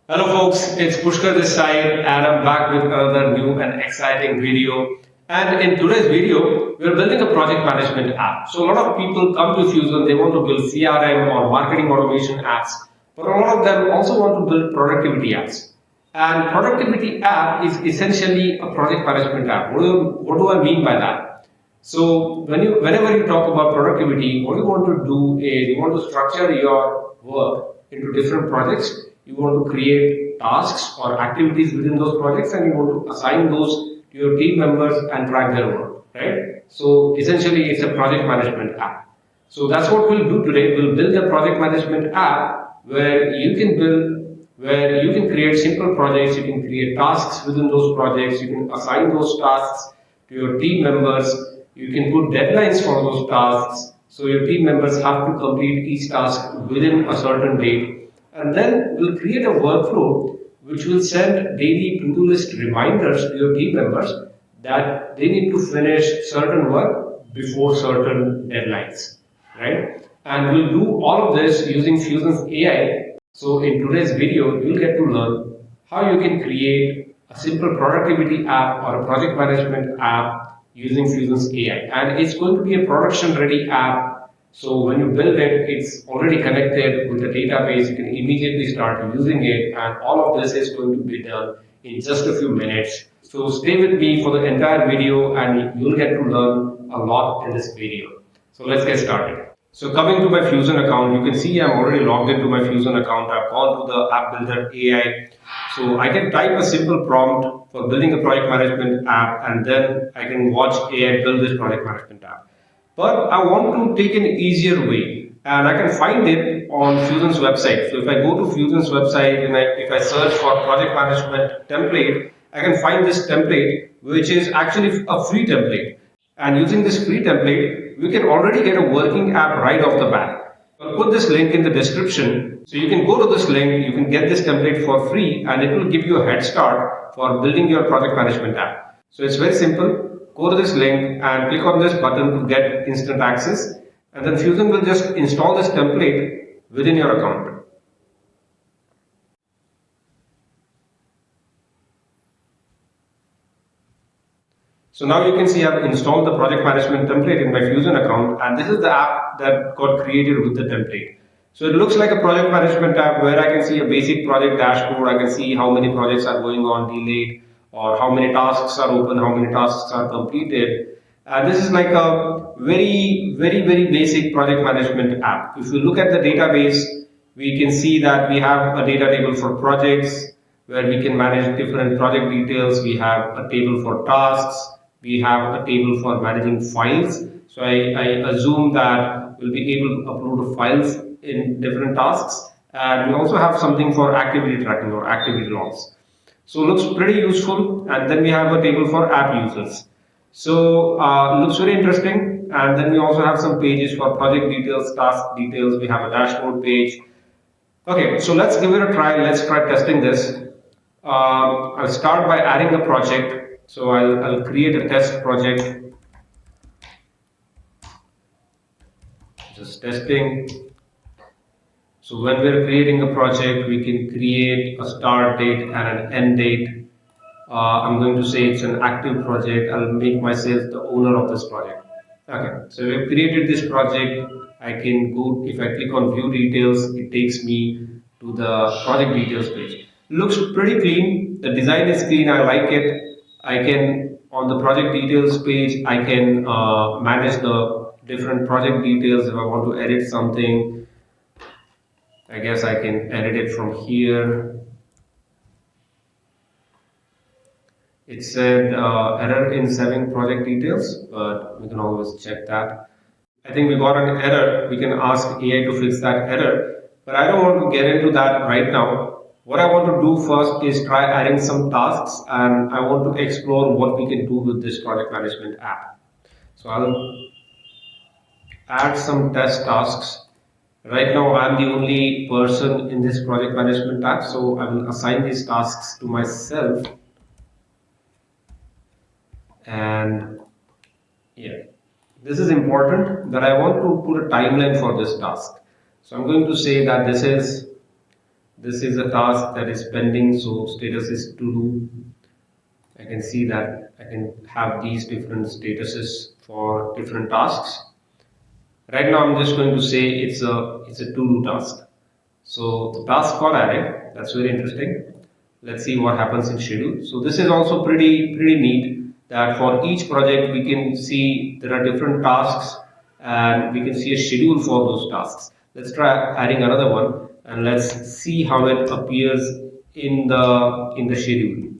Hello folks, it's Pushkar this side and I'm back with another new and exciting video. And in today's video, we're building a project management app. So a lot of people come to Fusion, they want to build CRM or marketing automation apps, but a lot of them also want to build productivity apps. And productivity app is essentially a project management app. What do I mean by that? So whenever you talk about productivity, what you want to do is you want to structure your work into different projects. You want to create tasks or activities within those projects, and you want to assign those to your team members and track their work. Right? So essentially, it's a project management app. So that's what we'll do today. We'll build a project management app where you can create simple projects, you can create tasks within those projects, you can assign those tasks to your team members, you can put deadlines for those tasks, so your team members have to complete each task within a certain date. And then we'll create a workflow which will send daily to-do list reminders to your team members that they need to finish certain work before certain deadlines, right? And we'll do all of this using Fusion's AI. So in today's video, you'll get to learn how you can create a simple productivity app or a project management app using Fusion's AI. And it's going to be a production ready app. So when you build it, it's already connected with the database. You can immediately start using it. And all of this is going to be done in just a few minutes. So stay with me for the entire video and you'll get to learn a lot in this video. So let's get started. So coming to my Fusion account, you can see I'm already logged into my Fusion account. I've gone to the App Builder AI. So I can type a simple prompt for building a project management app, and then I can watch AI build this project management app. But I want to take an easier way, and I can find it on Fusion's website. So if I go to Fusion's website and if I search for project management template, I can find this template, which is actually a free template. And using this free template, we can already get a working app right off the bat. I'll put this link in the description. So you can go to this link, you can get this template for free, and it will give you a head start for building your project management app. So it's very simple. Go to this link and click on this button to get instant access. And then Fusion will just install this template within your account. So now you can see I've installed the project management template in my Fusion account, and this is the app that got created with the template. So it looks like a project management app where I can see a basic project dashboard. I can see how many projects are going on delayed, or how many tasks are open, how many tasks are completed. And this is like a very basic project management app. If you look at the database, we can see that we have a data table for projects where we can manage different project details. We have a table for tasks. We have a table for managing files. So I assume that we'll be able to upload files in different tasks. And we also have something for activity tracking or activity logs. So it looks pretty useful. And then we have a table for app users. So looks very interesting. And then we also have some pages for project details, task details. We have a dashboard page. Okay, so let's give it a try. Let's try testing this. I'll start by adding a project. So I'll create a test project. Just testing. So when we're creating a project, we can create a start date and an end date. I'm going to say it's an active project. I'll make myself the owner of this project. Okay, so we've created this project. I can go, if I click on view details, it takes me to the project details page. Looks pretty clean. The design is clean. I like it. I can, on the project details page, I can manage the different project details. If I want to edit something, I guess I can edit it from here. It said error in saving project details, but we can always check that. I think we got an error. We can ask AI to fix that error, but I don't want to get into that right now. What I want to do first is try adding some tasks, and I want to explore what we can do with this project management app. So I'll add some test tasks. Right now, I'm the only person in this project management app, so I will assign these tasks to myself. And yeah, this is important that I want to put a timeline for this task. So I'm going to say that this is This is a task that is pending, so status is to do. I can see that I can have these different statuses for different tasks. Right now, I'm just going to say it's a to-do task. So the task got added. That's very interesting. Let's see what happens in schedule. So this is also pretty neat that for each project we can see there are different tasks and we can see a schedule for those tasks. Let's try adding another one and let's see how it appears in the schedule.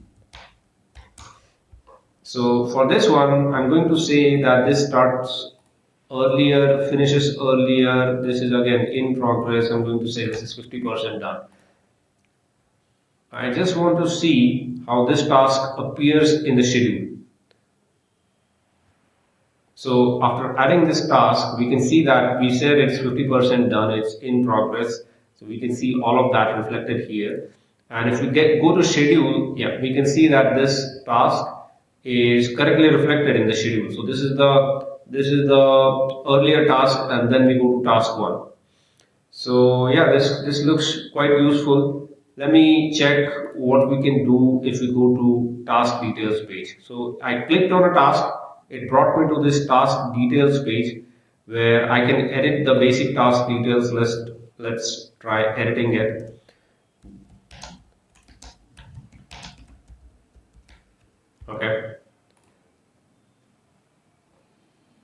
So for this one, I'm going to say that this starts earlier, finishes earlier. This is again in progress. I'm going to say this is 50% done. I just want to see how this task appears in the schedule. So after adding this task, we can see that we said it's 50% done, it's in progress. So we can see all of that reflected here. And if we go to schedule, yeah, we can see that this task is correctly reflected in the schedule. So this is the earlier task, and then we go to task one. So yeah, this looks quite useful. Let me check what we can do if we go to task details page. So I clicked on a task, it brought me to this task details page where I can edit the basic task details. Let's try editing it. Okay.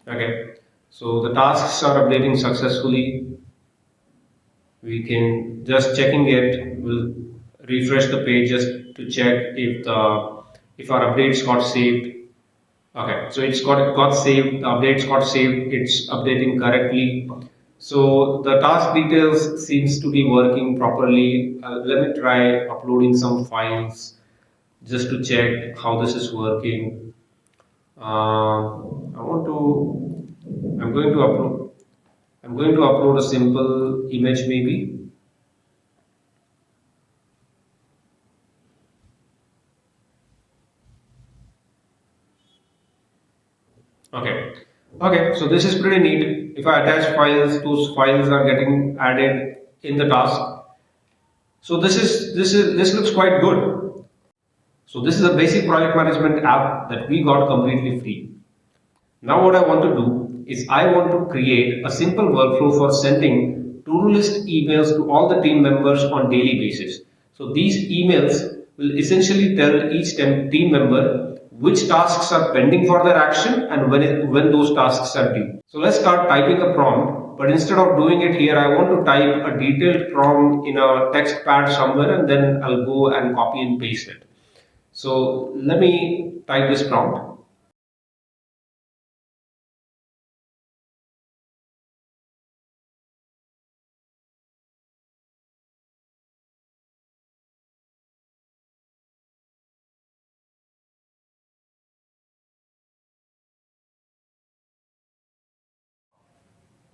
Okay. So the tasks are updating successfully. We can just checking it. We'll refresh the page just to check if our updates got saved. Okay, so it's got saved. The updates got saved. It's updating correctly. So the task details seems to be working properly. Let me try uploading some files just to check how this is working. I want to. I'm going to upload. I'm going to upload a simple image maybe. Okay. Okay, so this is pretty neat. If I attach files, those files are getting added in the task. So this looks quite good. So this is a basic project management app that we got completely free. Now what I want to do is I want to create a simple workflow for sending to-do list emails to all the team members on daily basis. So these emails will essentially tell each team member which tasks are pending for their action and when those tasks are due. So let's start typing a prompt, but instead of doing it here, I want to type a detailed prompt in a text pad somewhere and then I'll go and copy and paste it. So let me type this prompt.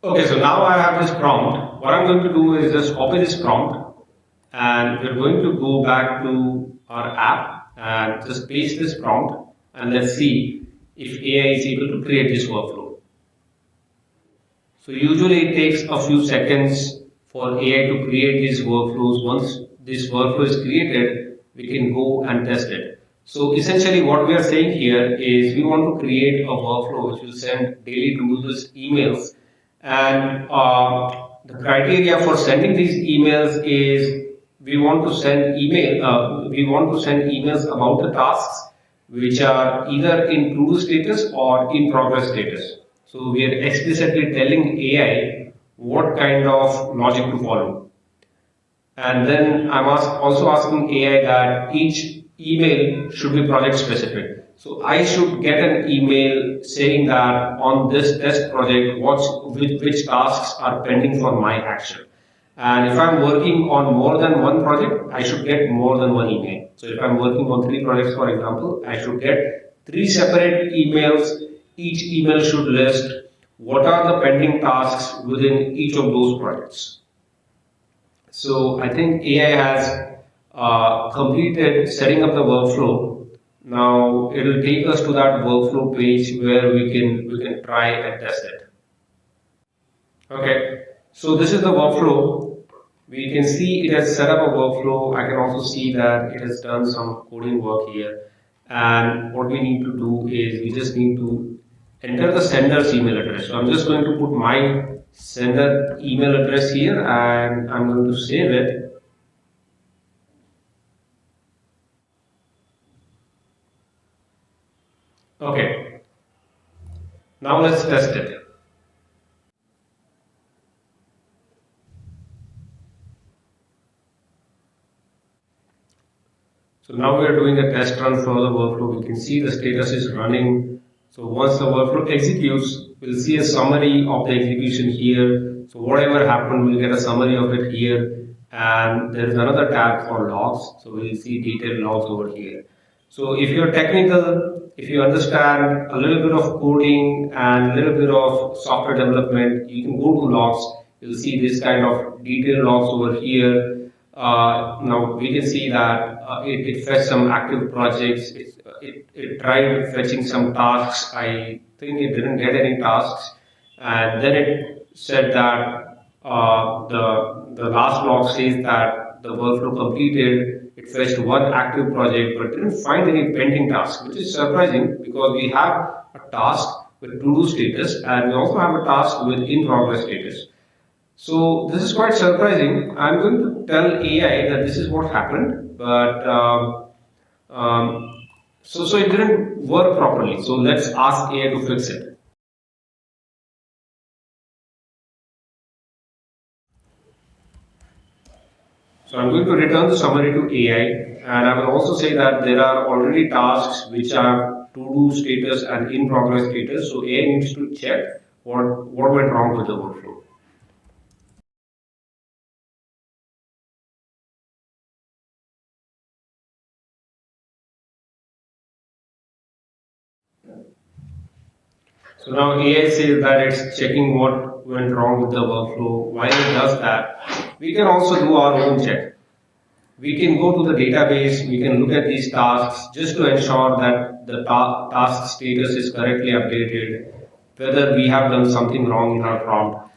Okay, so now I have this prompt. What I'm going to do is just copy this prompt and we're going to go back to our app and just paste this prompt and let's see if AI is able to create this workflow. So usually it takes a few seconds for AI to create these workflows. Once this workflow is created, we can go and test it. So essentially what we are saying here is we want to create a workflow which will send daily to-do list emails and the criteria for sending these emails is we want to send emails about the tasks which are either in to-do status or in progress status. So we are explicitly telling AI what kind of logic to follow. And then also asking AI that each email should be project specific. So I should get an email saying that on this test project, which tasks are pending for my action. And if I'm working on more than one project, I should get more than one email. So if I'm working on three projects, for example, I should get three separate emails. Each email should list what are the pending tasks within each of those projects. So I think AI has completed setting up the workflow. Now it will take us to that workflow page where we can try and test it. Okay, so this is the workflow. We can see it has set up a workflow. I can also see that it has done some coding work here. And what we need to do is we just need to enter the sender's email address. So I'm just going to put my sender email address here and I'm going to save it. Okay, now let's test it. So now we are doing a test run for the workflow. We can see the status is running. So once the workflow executes, we'll see a summary of the execution here. So whatever happened, we'll get a summary of it here. And there is another tab for logs. So we'll see detailed logs over here. So if you're technical, if you understand a little bit of coding and a little bit of software development, you can go to logs. You'll see this kind of detailed logs over here. Now we can see that it fetched some active projects. It tried fetching some tasks. I think it didn't get any tasks, and then it said that the last log says that the workflow completed. It fetched one active project, but didn't find any pending tasks, which is surprising because we have a task with to-do status, and we also have a task with in-progress status. So this is quite surprising. I'm going to tell AI that this is what happened, but so it didn't work properly. So let's ask AI to fix it. So I'm going to return the summary to AI, and I will also say that there are already tasks which are to-do status and in-progress status. So AI needs to check what went wrong with the workflow. So now AI says that it's checking what went wrong with the workflow. While it does that, we can also do our own check. We can go to the database, we can look at these tasks just to ensure that the task status is correctly updated, whether we have done something wrong in our prompt.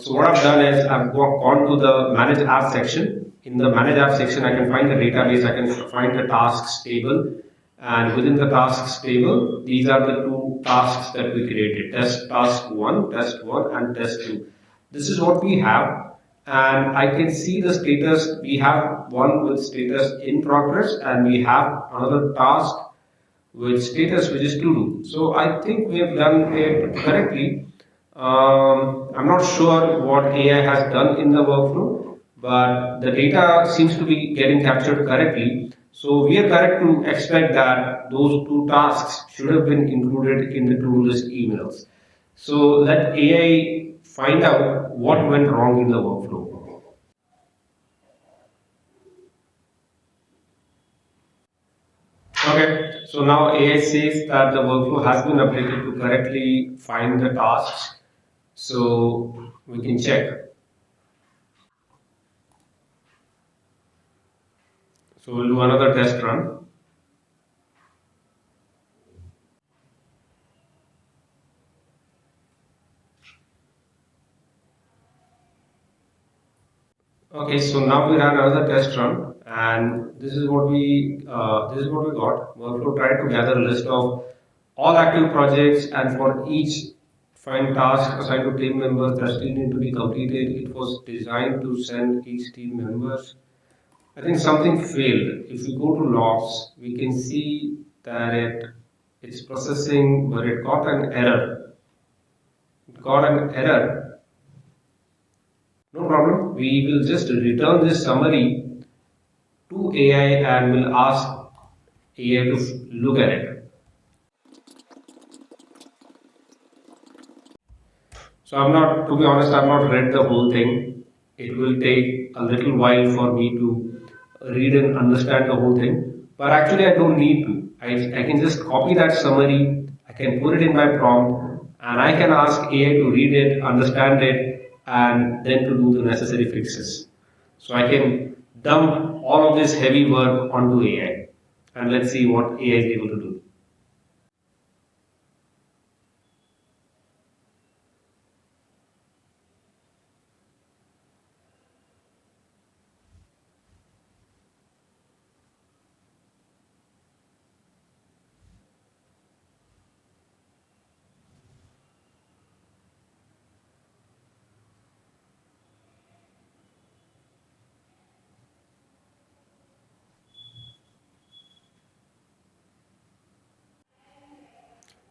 So what I've done is I've gone to the manage app section. In the manage app section, I can find the database, I can find the tasks table, and within the tasks table, these are the two tasks that we created: test one, and test two. This is what we have, and I can see the status. We have one with status in progress, and we have another task with status which is to do. So I think we have done it correctly. I'm not sure what AI has done in the workflow, but the data seems to be getting captured correctly. So we are correct to expect that those two tasks should have been included in the to-do list emails. So let AI find out what went wrong in the workflow. Okay, so now AI says that the workflow has been updated to correctly find the tasks. So we can check. So we'll do another test run. Okay, so now we ran another test run, and this is what we got. Workflow tried to gather a list of all active projects, and for each find task assigned to team members that still need to be completed. It was designed to send each team members. I think something failed. If we go to logs, we can see that it's processing, but it got an error. It got an error. No problem. We will just return this summary to AI and we'll ask AI to look at it. So I'm not, to be honest, I've not read the whole thing. It will take a little while for me to read and understand the whole thing. But actually, I don't need to. I can just copy that summary, I can put it in my prompt, and I can ask AI to read it, understand it, and then to do the necessary fixes. So I can dump all of this heavy work onto AI. And let's see what AI is able to do.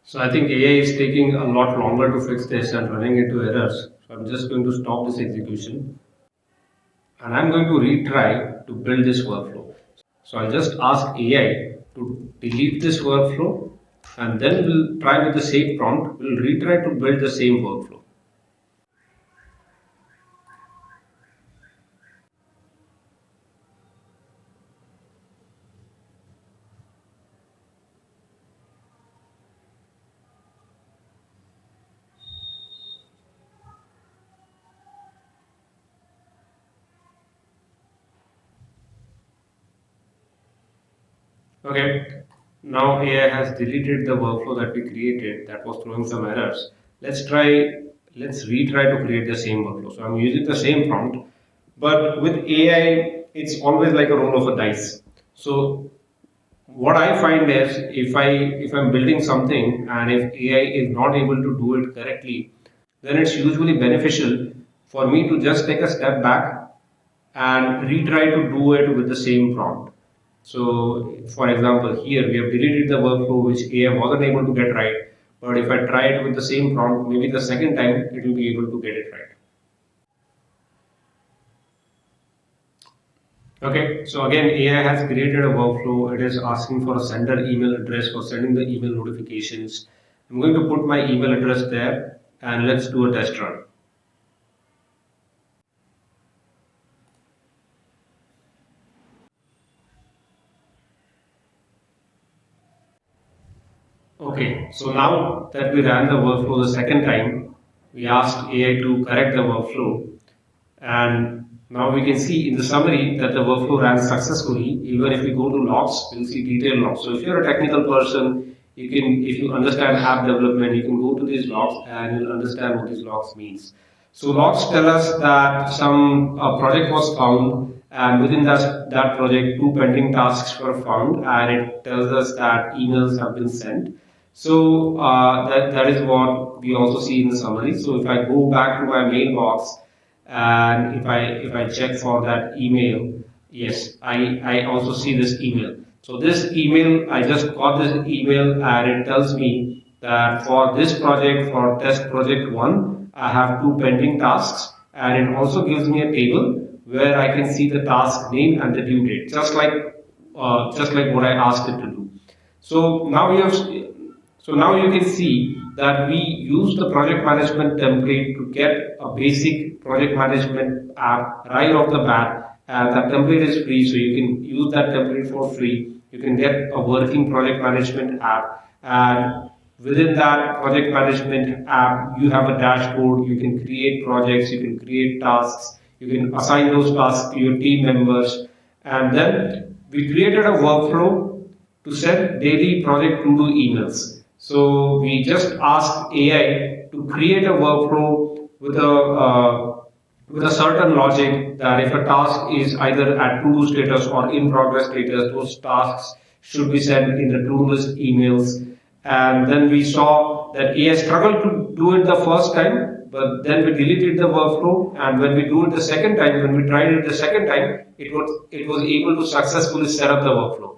So I think AI is taking a lot longer to fix this and running into errors. So I'm just going to stop this execution and I'm going to retry to build this workflow. So I'll just ask AI to delete this workflow and then we'll try with the same prompt. We'll retry to build the same workflow. Okay, now AI has deleted the workflow that we created that was throwing some errors. Let's retry to create the same workflow. So I'm using the same prompt, but with AI, it's always like a roll of a dice. So what I find is if I'm building something and if AI is not able to do it correctly, then it's usually beneficial for me to just take a step back and retry to do it with the same prompt. So, for example, here we have deleted the workflow which AI wasn't able to get right. But if I try it with the same prompt, maybe the second time it will be able to get it right. Okay, so again, AI has created a workflow. It is asking for a sender email address for sending the email notifications. I'm going to put my email address there and let's do a test run. Okay, so now that we ran the workflow the second time, we asked AI to correct the workflow, and now we can see in the summary that the workflow ran successfully. Even if we go to logs, we'll see detailed logs. So if you're a technical person, if you understand app development, you can go to these logs and you'll understand what these logs means. So logs tell us that some project was found, and within that project, two pending tasks were found, and it tells us that emails have been sent. So that is what we also see in the summary. So if I go back to my mailbox and if I check for that email, yes, I also see this email. So this email, I just got this email and it tells me that for this project, for test project one, I have two pending tasks, and it also gives me a table where I can see the task name and the due date, just like what I asked it to do. So now you have so now you can see that we use the project management template to get a basic project management app right off the bat, and that template is free, so you can use that template for free. You can get a working project management app, and within that project management app, you have a dashboard. You can create projects, you can create tasks, you can assign those tasks to your team members, and then we created a workflow to send daily project to-do emails. So we just asked AI to create a workflow with a certain logic that if a task is either at to-do status or in progress status, those tasks should be sent in the to-do list emails. And then we saw that AI struggled to do it the first time, but then we deleted the workflow. And when we do it the second time, when we tried it the second time, it was able to successfully set up the workflow.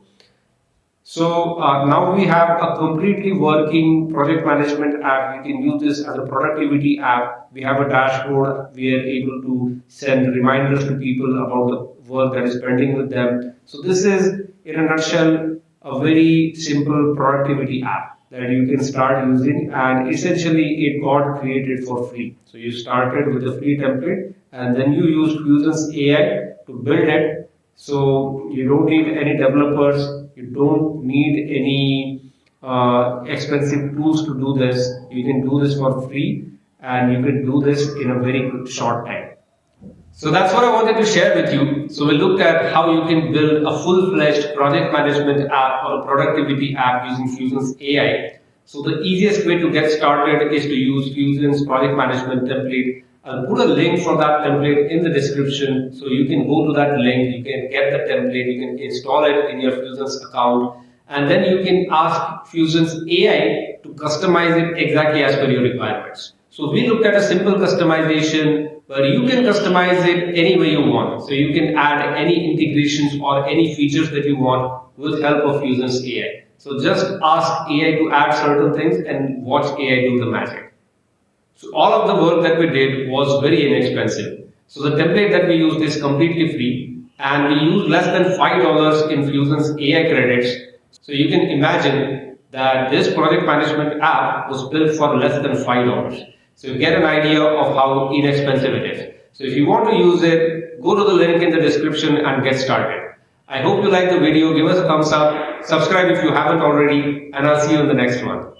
So now we have a completely working project management app. You can use this as a productivity app. We have a dashboard. We are able to send reminders to people about the work that is pending with them. So this is, in a nutshell, a very simple productivity app that you can start using, and essentially it got created for free. So you started with a free template and then you used Fusion's AI to build it, so you don't need any developers, you don't need any expensive tools to do this. You can do this for free and you can do this in a very good short time. So that's what I wanted to share with you. So we looked at how you can build a full-fledged project management app or a productivity app using Fusion's AI. So the easiest way to get started is to use Fusion's project management template. I'll put a link for that template in the description. So you can go to that link, you can get the template, you can install it in your Fusion's account, and then you can ask Fusion's AI to customize it exactly as per your requirements. So we looked at a simple customization where you can customize it any way you want. So you can add any integrations or any features that you want with help of Fusion's AI. So just ask AI to add certain things and watch AI do the magic. So all of the work that we did was very inexpensive. So the template that we used is completely free, and we used less than $5 in Fuzen's AI credits. So you can imagine that this project management app was built for less than $5. So you get an idea of how inexpensive it is. So if you want to use it, go to the link in the description and get started. I hope you like the video. Give us a thumbs up. Subscribe if you haven't already, and I'll see you in the next one.